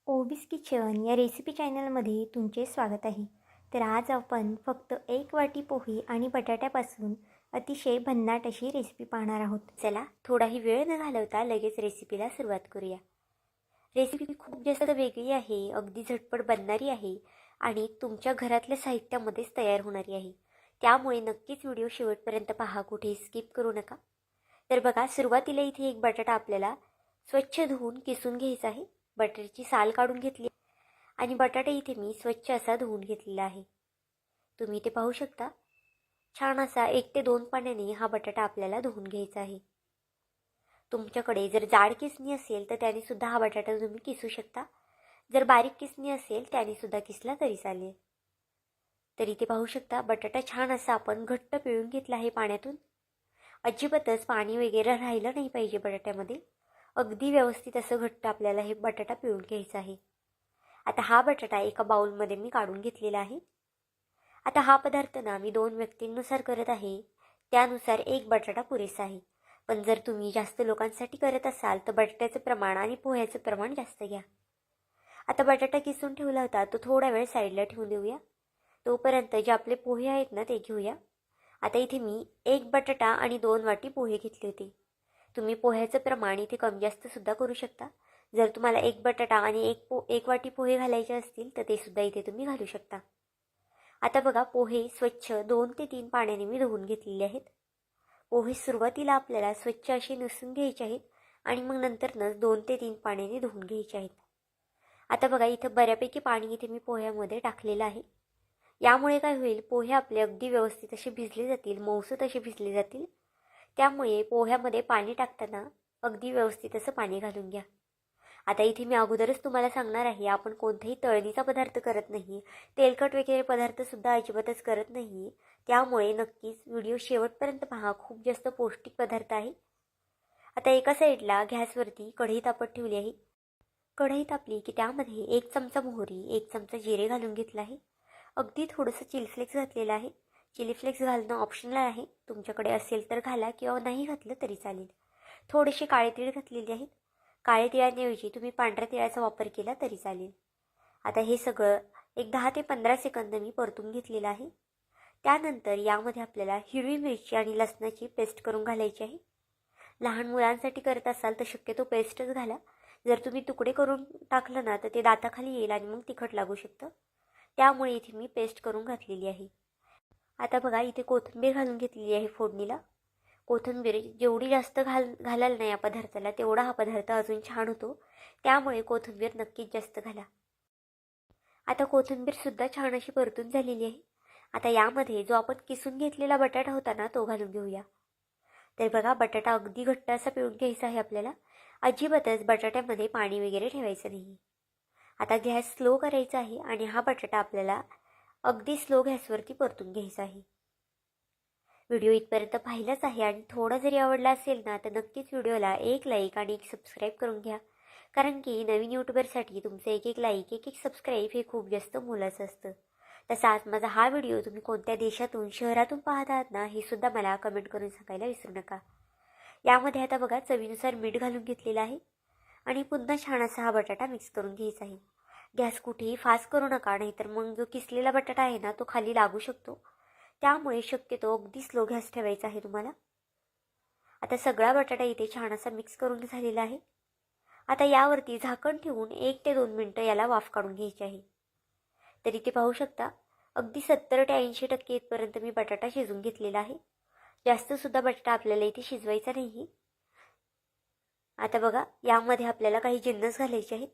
Obese kitchen या recipe चॅनलमध्ये तुमचे स्वागत आहे. तर आज आपण फक्त एक वाटी पोहे आणि बटाट्यापासून अतिशय भन्नाट अशी रेसिपी पाहणार आहोत. चला थोडाही वेळ न घालवता लगेच रेसिपीला सुरुवात करूया. रेसिपी खूप जास्त वेगळी आहे, अगदी झटपट बनणारी आहे आणि तुमच्या घरातल्या साहित्यामध्येच तयार होणारी आहे. त्यामुळे नक्कीच व्हिडिओ शेवटपर्यंत पहा, कुठेही स्किप करू नका. तर बघा, सुरुवातीला इथे एक बटाटा आपल्याला स्वच्छ धुवून किसून घ्यायचा आहे. बटाट्याची साल काढून घेतली आणि बटाटा इथे मी स्वच्छ असा धुवून घेतलेला आहे. तुम्ही इथे पाहू शकता, छान असा 1 ते 2 पाण्याने हा बटाटा आपल्याला धुवून घ्यायचा आहे. तुमच्याकडे जर जाड किसणी असेल तर त्याने सुद्धा हा बटाटा तुम्ही किसू शकता. जर बारीक किसणी असेल त्याने सुद्धा किसला तरी चालेल. तर इथे पाहू शकता, बटाटा छान असा आपण घट्ट पिळून घेतला आहे पाण्यातून. अजिबातच पाणी वगैरे राहिलं नाही पाहिजे बटाट्यामध्ये. अगदी व्यवस्थित असं घट्ट आपल्याला हे बटाटा पिळून घ्यायचा आहे. आता हा बटाटा एका बाउलमध्ये मी काढून घेतलेला आहे. आता हा पदार्थ ना मी 2 व्यक्तींनुसार करत आहे, त्यानुसार एक बटाटा पुरेसा आहे. पण जर तुम्ही जास्त लोकांसाठी करत असाल तर बटाट्याचं प्रमाण आणि पोह्याचं प्रमाण जास्त घ्या. आता बटाटा किसून ठेवला होता तो थोडा वेळ साईडला ठेवून देऊया. तोपर्यंत जे आपले पोहे आहेत ना ते घेऊया. आता इथे मी 1 बटाटा आणि 2 वाटी पोहे घेतले होते. तुम्ही पोह्याचं प्रमाण इथे कमी जास्त सुद्धा करू शकता. जर तुम्हाला 1 बटाटा आणि 1 वाटी पोहे घालायचे असतील तर ते सुद्धा इथे तुम्ही घालू शकता. आता बघा, पोहे स्वच्छ 2 ते 3 पाण्याने मी धुवून घेतलेले आहेत. पोहे सुरुवातीला आपल्याला स्वच्छ असे निसून घ्यायचे आहेत आणि मग नंतरच 2 ते 3 पाण्याने धुवून घ्यायचे आहेत. आता बघा, इथं बऱ्यापैकी पाणी इथे मी पोह्यामध्ये टाकलेलं आहे. यामुळे काय होईल, पोहे आपले अगदी व्यवस्थित असे भिजले जातील, मऊसूत असे भिजले जातील. त्यामुळे पोह्यामध्ये पाणी टाकताना अगदी व्यवस्थित असं पाणी घालून घ्या. आता इथे मी अगोदरच तुम्हाला सांगणार आहे, आपण कोणताही तळणीचा पदार्थ करत नाही, तेलकट वगैरे पदार्थसुद्धा अजिबातच करत नाही. त्यामुळे नक्कीच व्हिडिओ शेवटपर्यंत पहा, खूप जास्त पौष्टिक पदार्थ आहे. आता एका साईडला गॅसवरती कढई तापत ठेवली आहे. कढई तापली की त्यामध्ये 1 चमचा मोहरी, 1 चमचा जिरे घालून घेतला आहे. अगदी थोडंसं चिली फ्लेक्स घातलेलं आहे. चिली फ्लेक्स घालणं ऑप्शनल आहे, तुमच्याकडे असेल तर घाला किंवा नाही घातलं तरी चालेल. थोडेसे काळे तीळ घातलेले आहेत. काळे तिळांऐवजी तुम्ही पांढऱ्या तिळाचा वापर केला तरी चालेल. आता हे सगळं एक 10 ते 15 सेकंद मी परतून घेतलेलं आहे. त्यानंतर यामध्ये आपल्याला हिरवी मिरची आणि लसणाची पेस्ट करून घालायची आहे. लहान मुलांसाठी करत असाल तर शक्यतो पेस्टच घाला. जर तुम्ही तुकडे करून टाकलं ना तर ते दाताखाली येईल आणि मग तिखट लागू शकतं. त्यामुळे इथे मी पेस्ट करून घातलेली आहे. आता बघा, इथे कोथिंबीर घालून घेतलेली आहे फोडणीला. कोथिंबीर जेवढी जास्त घालाल ना या पदार्थाला, तेवढा हा पदार्थ अजून छान होतो. त्यामुळे कोथिंबीर नक्कीच जास्त घाला. आता कोथिंबीरसुद्धा छान अशी परतून झालेली आहे. आता यामध्ये जो आपण किसून घेतलेला बटाटा होता ना तो घालून घेऊया. तर बघा, बटाटा अगदी घट्ट असा पिळून घ्यायचा आहे आपल्याला. अजिबातच बटाट्यामध्ये पाणी वगैरे ठेवायचं नाही. आता गॅस स्लो करायचा आहे आणि हा बटाटा आपल्याला अगदी स्लो गॅसवरती परतून घ्यायचा आहे. व्हिडिओ इथपर्यंत पाहिलाच आहे आणि थोडा जरी आवडला असेल ना तर नक्कीच व्हिडिओला 1 लाईक आणि 1 सबस्क्राईब करून घ्या. कारण की नवीन यूट्यूबरसाठी तुमचं 1 लाईक 1 सबस्क्राईब हे खूप जास्त मोलाचं असतं. तसाच माझा हा व्हिडिओ तुम्ही कोणत्या देशातून शहरातून पाहत आहात ना हे सुद्धा मला कमेंट करून सांगायला विसरू नका. यामध्ये आता बघा, चवीनुसार मीठ घालून घेतलेलं आहे आणि पुन्हा छान असा हा बटाटा मिक्स करून घ्यायचा आहे. गॅस कुठेही फास्ट करू नका, नाहीतर मग जो किसलेला बटाटा आहे ना तो खाली लागू शकतो. त्यामुळे शक्यतो अगदी स्लो गॅस ठेवायचा आहे तुम्हाला. आता सगळा बटाटा इथे छान असा मिक्स करून झालेला आहे. आता यावरती झाकण ठेवून 1 ते 2 मिनटं याला वाफ काढून घ्यायची आहे. तर इथे पाहू शकता, अगदी 70 ते 80% इथपर्यंत मी बटाटा शिजवून घेतलेला आहे. जास्तसुद्धा बटाटा आपल्याला इथे शिजवायचा नाही. आता बघा, यामध्ये आपल्याला काही जिन्नस घालायचे आहेत.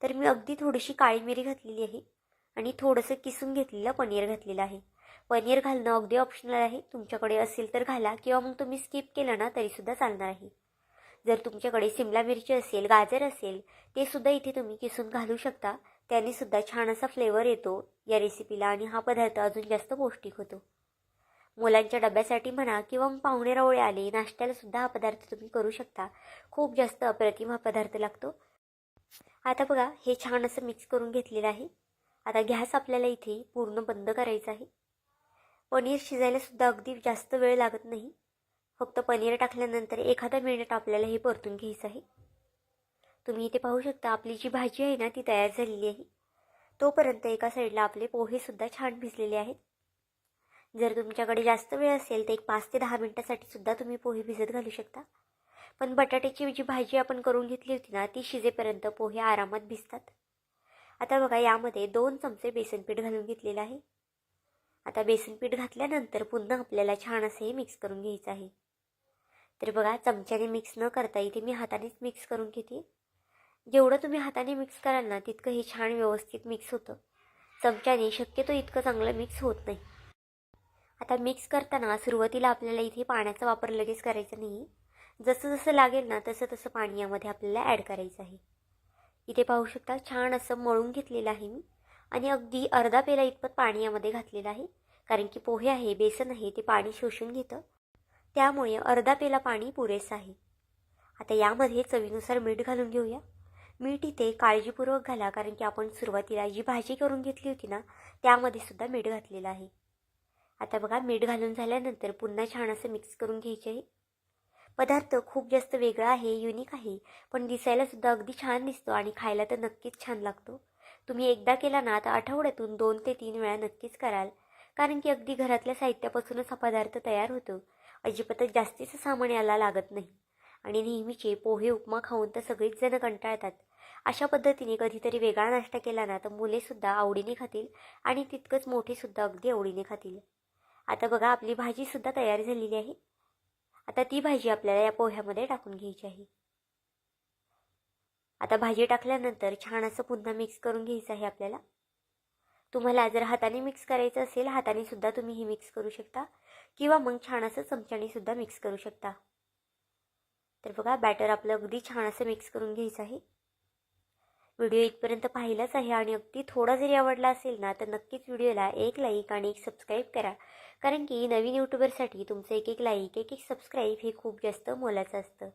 तर मी अगदी थोडीशी काळी मिरी घातलेली आहे आणि थोडंसं किसून घेतलेलं पनीर घातलेलं आहे. पनीर घालणं अगदी ऑप्शनल आहे, तुमच्याकडे असेल तर घाला किंवा मग तुम्ही स्किप केलं ना तरीसुद्धा चालणार आहे. जर तुमच्याकडे सिमला मिरची असेल, गाजर असेल, ते सुद्धा इथे तुम्ही किसून घालू शकता. त्याने सुद्धा छान असा फ्लेवर येतो या रेसिपीला आणि हा पदार्थ अजून जास्त पौष्टिक होतो. मुलांच्या डब्यासाठी म्हणा किंवा मग पाहुणे रावळे आले, नाश्त्याला सुद्धा हा पदार्थ तुम्ही करू शकता. खूप जास्त अप्रतिम हा पदार्थ लागतो. आता बघा, हे छान असं मिक्स करून घेतलेलं आहे. आता गॅस आपल्याला इथे पूर्ण बंद करायचा आहे. पनीर शिजायला सुद्धा अगदी जास्त वेळ लागत नाही. फक्त पनीर टाकल्यानंतर एखादा मिनिट आपल्याला हे परतून घ्यायचं आहे. तुम्ही इथे पाहू शकता आपली जी भाजी आहे ना ती तयार झालेली आहे. तोपर्यंत एका साईडला आपले पोहेसुद्धा छान भिजलेले आहेत. जर तुमच्याकडे जास्त वेळ असेल तर एक 5 ते 10 मिनिटासाठी सुद्धा तुम्ही पोहे भिजत घालू शकता. पण बटाट्याची जी भाजी आपण करून घेतली होती ना ती शिजेपर्यंत पोहे आरामात भिजतात. आता बघा यामध्ये 2 चमचे बेसन पीठ घालून घेतलेलं आहे. आता बेसन पीठ घातल्यानंतर पुन्हा आपल्याला छान असे हे मिक्स करून घ्यायचं आहे. तर बघा चमच्याने मिक्स न करता इथे मी हातानेच मिक्स करून घेते. जेवढं तुम्ही हाताने मिक्स कराल ना तितकं हे छान व्यवस्थित मिक्स होतं. चमच्याने शक्यतो इतकं चांगलं मिक्स होत नाही. आता मिक्स करताना सुरुवातीला आपल्याला इथे पाण्याचा वापर लगेच करायचा नाही. जसं जसं लागेल ना तसं तसं पाणी यामध्ये आपल्याला ॲड करायचं आहे. इथे पाहू शकता छान असं मळून घेतलेलं आहे मी आणि अगदी अर्धा पेला इतपत पाणी यामध्ये घातलेलं आहे. कारण की पोहे आहे, बेसन आहे, ते पाणी शोषून घेतं. त्यामुळे अर्धा पेला पाणी पुरेसं आहे. आता यामध्ये चवीनुसार मीठ घालून घेऊया. मीठ इथे काळजीपूर्वक घाला कारण की आपण सुरुवातीला जी भाजी करून घेतली होती ना त्यामध्ये सुद्धा मीठ घातलेलं आहे. आता बघा मीठ घालून झाल्यानंतर पुन्हा छान असं मिक्स करून घ्यायचे आहे. पदार्थ खूप जास्त वेगळा आहे, युनिक आहे, पण दिसायला सुद्धा अगदी छान दिसतो आणि खायला तर नक्कीच छान लागतो. तुम्ही एकदा केला ना तर आठवड्यातून 2 ते 3 वेळा नक्कीच कराल. कारण की अगदी घरातल्या साहित्यापासूनच हा पदार्थ तयार होतो. अजिबातच जास्तीचं सामान याला लागत नाही. आणि नेहमीचे पोहे उपमा खाऊन तर सगळीच जण कंटाळतात. अशा पद्धतीने कधीतरी वेगळा नाश्ता केला ना तर मुलेसुद्धा आवडीने खातील आणि तितकंच मोठेसुद्धा अगदी आवडीने खातील. आता बघा आपली भाजीसुद्धा तयार झालेली आहे. आता ती भाजी आपल्याला या पोह्यामध्ये टाकून घ्यायची आहे. आता भाजी टाकल्यानंतर छान असं पुन्हा मिक्स करून घ्यायचं आहे आपल्याला. तुम्हाला जर हाताने मिक्स करायचं असेल हाताने सुद्धा तुम्ही हे मिक्स करू शकता किंवा मग छान असं चमच्याने सुद्धा मिक्स करू शकता. तर बघा बॅटर आपलं अगदी छान असं मिक्स करून घ्यायचं आहे. व्हिडिओ इथपर्यंत पाहिलाच आहे आणि अगदी थोडा जरी आवडला असेल ना तर नक्कीच व्हिडिओला एक लाईक आणि एक सबस्क्राईब करा. कारण की नवीन यूट्यूबरसाठी तुमचं एक एक लाईक एक एक सबस्क्राईब हे खूप जास्त मोलाचं असतं.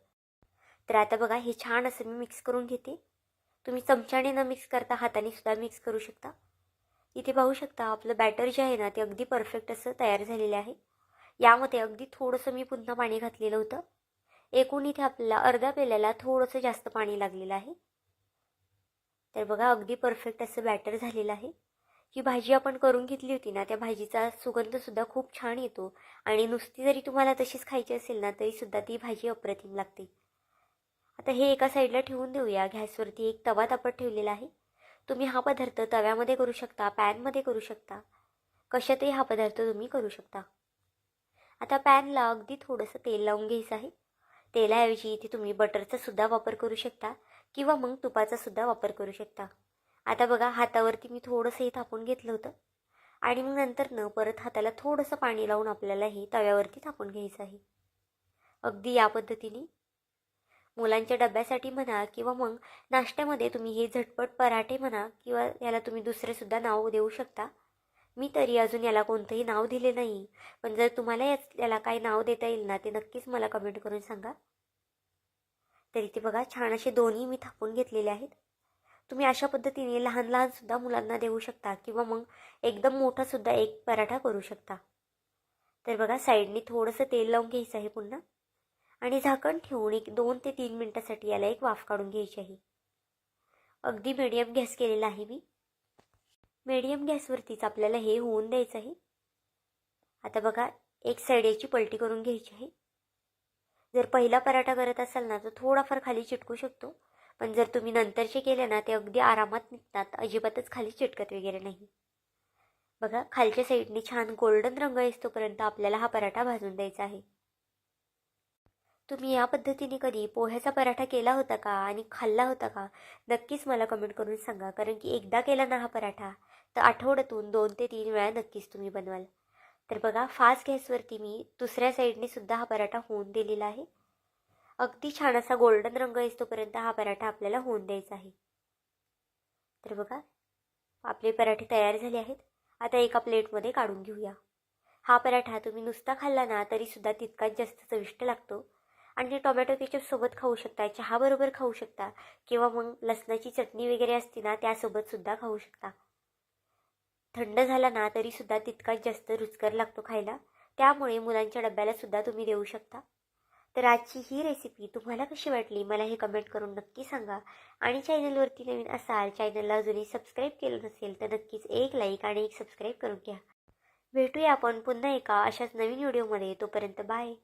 तर आता बघा हे छान असं मी मिक्स करून घेते. तुम्ही चमच्याने न मिक्स करता हाताने सुद्धा मिक्स करू शकता. इथे पाहू शकता आपलं बॅटर जे आहे ना ते अगदी परफेक्ट असं तयार झालेलं आहे. यामध्ये अगदी थोडंसं मी पुन्हा पाणी घातलेलं होतं. एकूण इथे आपल्याला अर्धा पेल्याला थोडंसं जास्त पाणी लागलेलं आहे. तर बघा अगदी परफेक्ट असं बॅटर झालेलं आहे. ही भाजी आपण करून घेतली होती ना त्या भाजीचा सुगंधसुद्धा खूप छान येतो आणि नुसती जरी तुम्हाला तशीच खायची असेल ना तरीसुद्धा ती भाजी अप्रतिम लागते. आता हे एका साईडला ठेवून देऊया. गॅसवरती एक तवा तापत ठेवलेला आहे. तुम्ही हा पदार्थ तव्यामध्ये करू शकता, पॅनमध्ये करू शकता, कशातही हा पदार्थ तुम्ही करू शकता. आता पॅनला अगदी थोडंसं तेल लावून घ्यायचं आहे. तेलाऐवजी इथे तुम्ही बटरचा सुद्धा वापर करू शकता किंवा मग तुपाचा सुद्धा वापर करू शकता. आता बघा हातावरती मी थोडंसं हे थापून घेतलं होतं आणि मग नंतर परत हाताला थोडंसं पाणी लावून आपल्याला हे तव्यावरती थापून घ्यायचं आहे. अगदी या पद्धतीने मुलांच्या डब्यासाठी म्हणा किंवा मग नाश्त्यामध्ये तुम्ही हे झटपट पराठे म्हणा किंवा याला तुम्ही दुसरेसुद्धा नाव देऊ शकता. मी तरी अजून याला कोणतंही नाव दिले नाही, पण जर तुम्हाला याला काही नाव देता येईल ना ते नक्कीच मला कमेंट करून सांगा. तर इथे बघा छान असे दोन्ही मी थापून घेतलेले आहेत. तुम्ही अशा पद्धतीने लहान लहानसुद्धा मुलांना देऊ शकता किंवा मग एकदम मोठासुद्धा एक पराठा करू शकता. तर बघा साईडने थोडंसं तेल लावून घ्यायचं आहे पुन्हा आणि झाकण ठेवून एक 2 ते 3 मिनिटासाठी याला एक वाफ काढून घ्यायची आहे. अगदी मीडियम गॅस केलेला आहे मी. मीडियम गॅसवरतीच आपल्याला हे होऊन द्यायचं आहे. आता बघा एक साईड याची पलटी करून घ्यायची आहे. जर पहिला पराठा करत असाल ना तर थोडाफार खाली चिटकू शकतो, पण जर तुम्ही नंतरचे केले ना ते अगदी आरामात निघतात, अजिबातच खाली चिटकत वगैरे नाही. बघा खालच्या साईडने छान गोल्डन रंग येतोपर्यंत आपल्याला हा पराठा भाजून द्यायचा आहे. तुम्ही या पद्धतीने कधी पोह्याचा पराठा केला होता का आणि खाल्ला होता का नक्कीच मला कमेंट करून सांगा. कारण की एकदा केला ना हा पराठा तर आठवड्यातून 2 ते 3 वेळा नक्कीच तुम्ही बनवाल. तर बघा फास्ट गॅसवरती मी दुसऱ्या साईडने सुद्धा हा पराठा होऊन दिलेला आहे. अगदी छान असा गोल्डन रंग येतोपर्यंत हा पराठा आपल्याला होऊन द्यायचा आहे. तर बघा आपले पराठे तयार झाले आहेत. आता एका प्लेटमध्ये काढून घेऊया. हा पराठा तुम्ही नुसता खाल्ला ना तरीसुद्धा तितकाच जास्त चविष्ट लागतो आणि टोमॅटो केचपसोबत खाऊ शकता, चहाबरोबर खाऊ शकता किंवा मग लसणाची चटणी वगैरे असते ना त्यासोबतसुद्धा खाऊ शकता. थंड झाला ना तरीसुद्धा तितकाच जास्त रुचकर लागतो खायला. त्यामुळे मुलांच्या डब्याला सुद्धा तुम्ही देऊ शकता. तर आजची ही रेसिपी तुम्हाला कशी वाटली मला हे कमेंट करून नक्की सांगा. आणि चॅनलवरती नवीन असाल, चॅनलला अजूनही सबस्क्राईब केलं नसेल तर नक्कीच एक लाईक आणि एक सबस्क्राईब करून घ्या. भेटूया आपण पुन्हा एका अशाच नवीन व्हिडिओमध्ये. तोपर्यंत बाय.